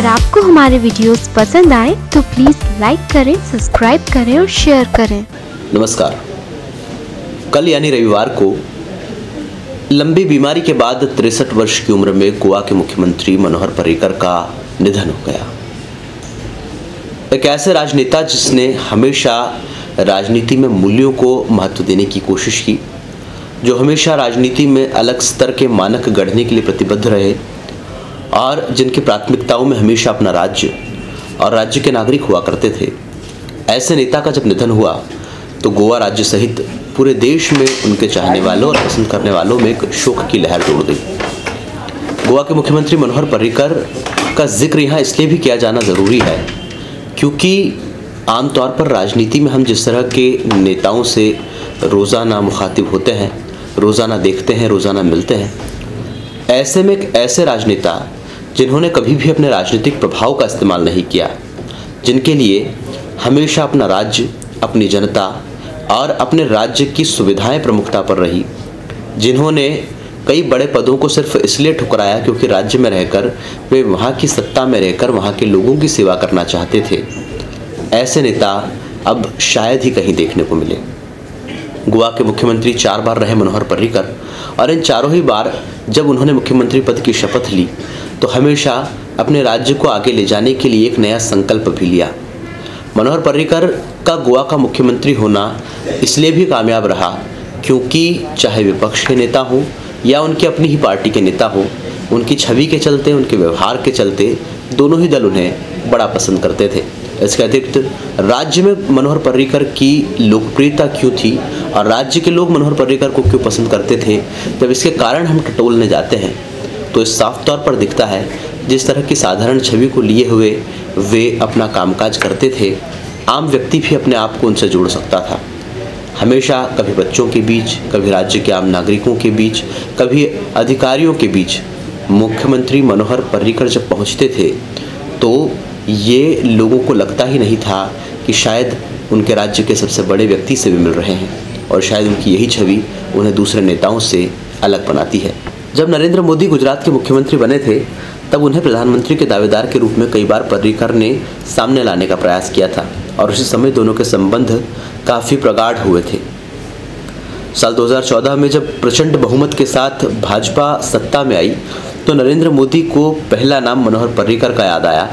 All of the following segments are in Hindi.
अगर आपको हमारे वीडियोस पसंद आए तो प्लीज लाइक करें, सब्सक्राइब करें और शेयर करें। नमस्कार। कल यानी रविवार को लंबी बीमारी के बाद 63 वर्ष की उम्र में गोवा के मुख्यमंत्री मनोहर पर्रिकर का निधन हो गया। एक ऐसे राजनेता जिसने हमेशा राजनीति में मूल्यों को महत्व देने की कोशिश की, जो हमेशा राजनीति में अलग स्तर के मानक गढ़ने के लिए प्रतिबद्ध रहे और जिनकी प्राथमिकताओं में हमेशा अपना राज्य और राज्य के नागरिक हुआ करते थे। ऐसे नेता का जब निधन हुआ तो गोवा राज्य सहित पूरे देश में उनके चाहने वालों और पसंद करने वालों में एक शोक की लहर दौड़ गई। गोवा के मुख्यमंत्री मनोहर पर्रिकर का जिक्र यहाँ इसलिए भी किया जाना ज़रूरी है क्योंकि आमतौर पर राजनीति में हम जिस तरह के नेताओं से रोज़ाना मुखातिब होते हैं, रोज़ाना देखते हैं, रोज़ाना मिलते हैं, ऐसे में एक ऐसे राजनेता जिन्होंने कभी भी अपने राजनीतिक प्रभाव का इस्तेमाल नहीं किया, जिनके लिए हमेशा अपना राज्य, अपनी जनता और अपने राज्य की सुविधाएं प्रमुखता पर रही, जिन्होंने कई बड़े पदों को सिर्फ इसलिए ठुकराया क्योंकि राज्य में रहकर वे वहाँ की सत्ता में रहकर वहाँ के लोगों की सेवा करना चाहते थे, ऐसे नेता अब शायद ही कहीं देखने को मिले। गोवा के मुख्यमंत्री 4 बार रहे मनोहर पर्रिकर और इन चारों ही बार जब उन्होंने मुख्यमंत्री पद की शपथ ली तो हमेशा अपने राज्य को आगे ले जाने के लिए एक नया संकल्प भी लिया। मनोहर पर्रिकर का गोवा का मुख्यमंत्री होना इसलिए भी कामयाब रहा क्योंकि चाहे विपक्ष के नेता हों या उनकी अपनी ही पार्टी के नेता हों, उनकी छवि के चलते, उनके व्यवहार के चलते दोनों ही दल उन्हें बड़ा पसंद करते थे। इसके अतिरिक्त राज्य में मनोहर पर्रिकर की लोकप्रियता क्यों थी और राज्य के लोग मनोहर पर्रिकर को क्यों पसंद करते थे, जब इसके कारण हम टटोलने जाते हैं तो इस साफ तौर पर दिखता है जिस तरह की साधारण छवि को लिए हुए वे अपना कामकाज करते थे, आम व्यक्ति भी अपने आप को उनसे जोड़ सकता था। हमेशा कभी बच्चों के बीच, कभी राज्य के आम नागरिकों के बीच, कभी अधिकारियों के बीच मुख्यमंत्री मनोहर पर्रिकर जब पहुंचते थे तो ये लोगों को लगता ही नहीं था कि शायद उनके राज्य के सबसे बड़े व्यक्ति से भी मिल रहे हैं और शायद उनकी यही छवि उन्हें दूसरे नेताओं से अलग बनाती है। जब नरेंद्र मोदी गुजरात के मुख्यमंत्री बने थे तब उन्हें प्रधानमंत्री के दावेदार के रूप में कई बार पर्रिकर ने सामने लाने का प्रयास किया था और उसी समय दोनों के संबंध काफ़ी प्रगाढ़ हुए थे। साल 2014 में जब प्रचंड बहुमत के साथ भाजपा सत्ता में आई तो नरेंद्र मोदी को पहला नाम मनोहर पर्रिकर का याद आया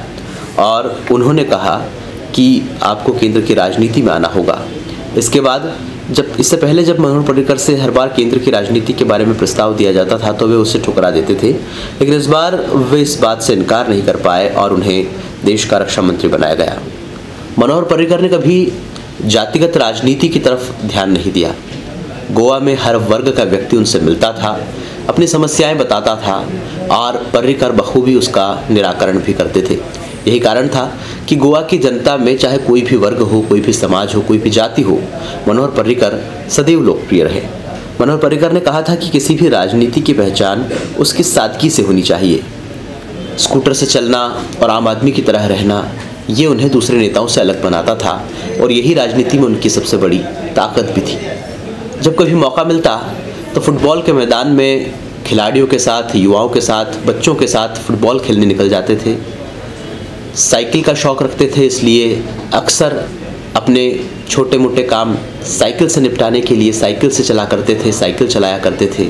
और उन्होंने कहा कि आपको केंद्र की राजनीति में आना होगा। इससे पहले जब मनोहर पर्रिकर से हर बार केंद्र की राजनीति के बारे में प्रस्ताव दिया जाता था तो वे उससे ठुकरा देते थे, लेकिन इस बार वे इस बात से इनकार नहीं कर पाए और उन्हें देश का रक्षा मंत्री बनाया गया। मनोहर पर्रिकर ने कभी जातिगत राजनीति की तरफ ध्यान नहीं दिया। गोवा में हर वर्ग का व्यक्ति उनसे मिलता था, अपनी समस्याएं बताता था और पर्रिकर बखूबी उसका निराकरण भी करते थे। यही कारण था कि गोवा की जनता में चाहे कोई भी वर्ग हो, कोई भी समाज हो, कोई भी जाति हो, मनोहर पर्रिकर सदैव लोकप्रिय रहे। मनोहर पर्रिकर ने कहा था कि किसी भी राजनीति की पहचान उसकी सादगी से होनी चाहिए। स्कूटर से चलना और आम आदमी की तरह रहना ये उन्हें दूसरे नेताओं से अलग बनाता था और यही राजनीति में उनकी सबसे बड़ी ताकत भी थी। जब कभी मौका मिलता तो फुटबॉल के मैदान में खिलाड़ियों के साथ, युवाओं के साथ, बच्चों के साथ फुटबॉल खेलने निकल जाते थे। साइकिल का शौक़ रखते थे, इसलिए अक्सर अपने छोटे मोटे काम साइकिल से निपटाने के लिए साइकिल से चला करते थे, साइकिल चलाया करते थे।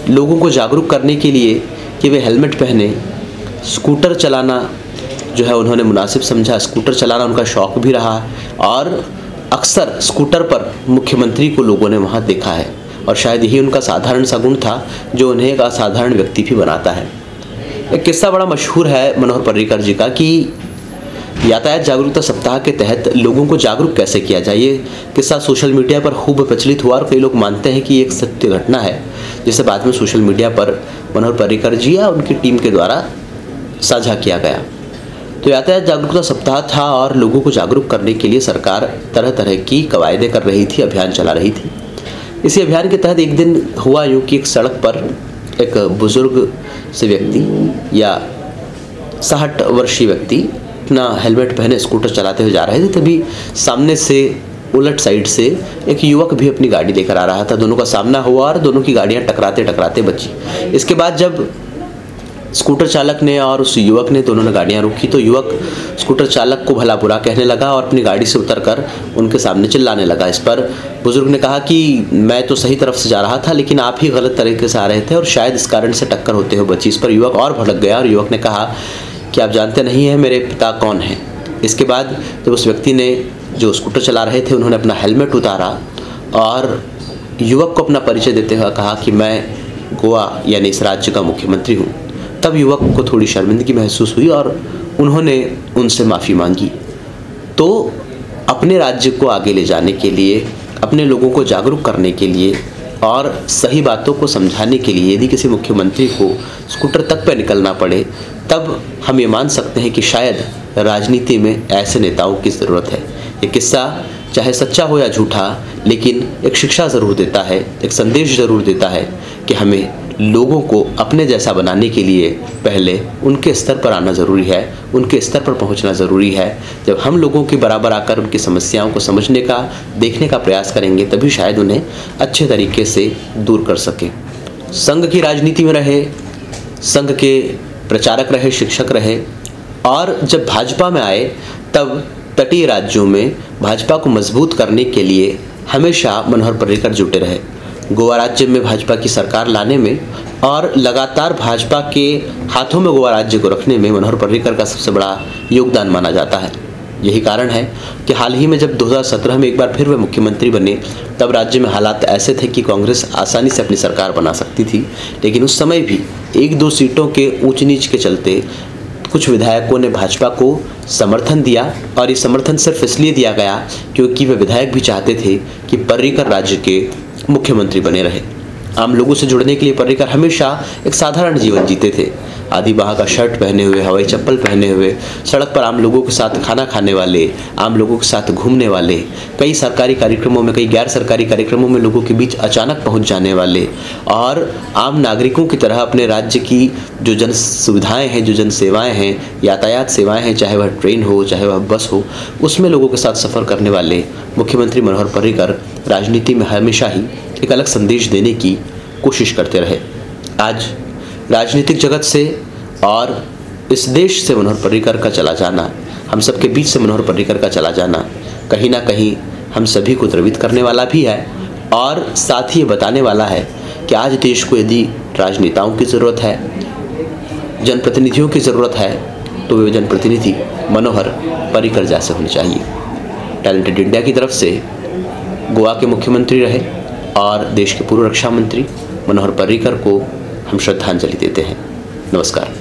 लोगों को जागरूक करने के लिए कि वे हेलमेट पहने, स्कूटर चलाना जो है उन्होंने मुनासिब समझा, स्कूटर चलाना उनका शौक़ भी रहा और अक्सर स्कूटर पर मुख्यमंत्री को लोगों ने वहाँ देखा है और शायद यही उनका साधारण सा गुण था जो उन्हें एक असाधारण व्यक्ति भी बनाता है। एक किस्सा बड़ा मशहूर है मनोहर पर्रिकर जी का कि यातायात जागरूकता सप्ताह के तहत लोगों को जागरूक कैसे किया जाए। ये किस्सा सोशल मीडिया पर खूब प्रचलित हुआ और कई लोग मानते हैं कि ये एक सत्य घटना है जिसे बाद में सोशल मीडिया पर मनोहर पर्रिकर जी या उनकी टीम के द्वारा साझा किया गया। तो यातायात जागरूकता सप्ताह था और लोगों को जागरूक करने के लिए सरकार तरह तरह की कवायदें कर रही थी, अभियान चला रही थी। इसी अभियान के तहत एक दिन हुआ यूँ कि एक सड़क पर एक बुजुर्ग से व्यक्ति या 60 वर्षीय व्यक्ति अपना हेलमेट पहने स्कूटर चलाते हुए जा रहे थे, तभी सामने से उलट साइड से एक युवक भी अपनी गाड़ी लेकर आ रहा था। दोनों का सामना हुआ और दोनों की गाड़ियां टकराते टकराते बची। इसके बाद जब स्कूटर चालक ने और उस युवक ने, दोनों ने गाड़ियां रोकी तो युवक स्कूटर चालक को भला बुरा कहने लगा और अपनी गाड़ी से उतरकर उनके सामने चिल्लाने लगा। इस पर बुजुर्ग ने कहा कि मैं तो सही तरफ से जा रहा था, लेकिन आप ही गलत तरीके से आ रहे थे और शायद इस कारण से टक्कर होते हुए बची। इस पर युवक और भड़क गया और युवक ने कहा कि आप जानते नहीं हैं मेरे पिता कौन हैं। इसके बाद जब उस व्यक्ति ने, जो स्कूटर चला रहे थे, उन्होंने अपना हेलमेट उतारा और युवक को अपना परिचय देते हुए कहा कि मैं गोवा यानी इस राज्य का मुख्यमंत्री हूँ, तब युवक को थोड़ी शर्मिंदगी महसूस हुई और उन्होंने उनसे माफ़ी मांगी। तो अपने राज्य को आगे ले जाने के लिए, अपने लोगों को जागरूक करने के लिए और सही बातों को समझाने के लिए यदि किसी मुख्यमंत्री को स्कूटर तक पे निकलना पड़े, तब हम ये मान सकते हैं कि शायद राजनीति में ऐसे नेताओं की ज़रूरत है। ये किस्सा चाहे सच्चा हो या झूठा, लेकिन एक शिक्षा ज़रूर देता है, एक संदेश ज़रूर देता है कि हमें लोगों को अपने जैसा बनाने के लिए पहले उनके स्तर पर आना ज़रूरी है, उनके स्तर पर पहुंचना ज़रूरी है। जब हम लोगों के बराबर आकर उनकी समस्याओं को समझने का, देखने का प्रयास करेंगे, तभी शायद उन्हें अच्छे तरीके से दूर कर सकें। संघ की राजनीति में रहे, संघ के प्रचारक रहे, शिक्षक रहे और जब भाजपा में आए तब तटीय राज्यों में भाजपा को मजबूत करने के लिए हमेशा मनोहर पर्रिकर जुटे रहे। गोवा राज्य में भाजपा की सरकार लाने में और लगातार भाजपा के हाथों में गोवा राज्य को रखने में मनोहर पर्रिकर का सबसे बड़ा योगदान माना जाता है। यही कारण है कि हाल ही में जब 2017 में एक बार फिर वे मुख्यमंत्री बने, तब राज्य में हालात ऐसे थे कि कांग्रेस आसानी से अपनी सरकार बना सकती थी, लेकिन उस समय भी 1-2 सीटों के ऊंच नीच के चलते कुछ विधायकों ने भाजपा को समर्थन दिया और ये समर्थन सिर्फ इसलिए दिया गया क्योंकि वे विधायक भी चाहते थे कि पर्रिकर राज्य के मुख्यमंत्री बने रहे। आम लोगों से जुड़ने के लिए पर्रिकर हमेशा एक साधारण जीवन जीते थे। आधी बाह का शर्ट पहने हुए, हवाई चप्पल पहने हुए, सड़क पर आम लोगों के साथ खाना खाने वाले, आम लोगों के साथ घूमने वाले, कई सरकारी कार्यक्रमों में, कई गैर सरकारी कार्यक्रमों में लोगों के बीच अचानक पहुंच जाने वाले और आम नागरिकों की तरह अपने राज्य की जो जन सुविधाएँ हैं, जो जन सेवाएँ हैं, यातायात सेवाएँ हैं, चाहे वह ट्रेन हो, चाहे वह बस हो, उसमें लोगों के साथ सफ़र करने वाले मुख्यमंत्री मनोहर पर्रिकर राजनीति में हमेशा ही एक अलग संदेश देने की कोशिश करते रहे। आज राजनीतिक जगत से और इस देश से मनोहर पर्रिकर का चला जाना, हम सबके बीच से मनोहर पर्रिकर का चला जाना कहीं ना कहीं हम सभी को द्रवित करने वाला भी है और साथ ही ये बताने वाला है कि आज देश को यदि राजनेताओं की ज़रूरत है, जनप्रतिनिधियों की ज़रूरत है, तो वे जनप्रतिनिधि मनोहर पर्रिकर जैसे होने चाहिए। टैलेंटेड इंडिया की तरफ से गोवा के मुख्यमंत्री रहे और देश के पूर्व रक्षा मंत्री मनोहर पर्रिकर को हम श्रद्धांजलि देते हैं। नमस्कार।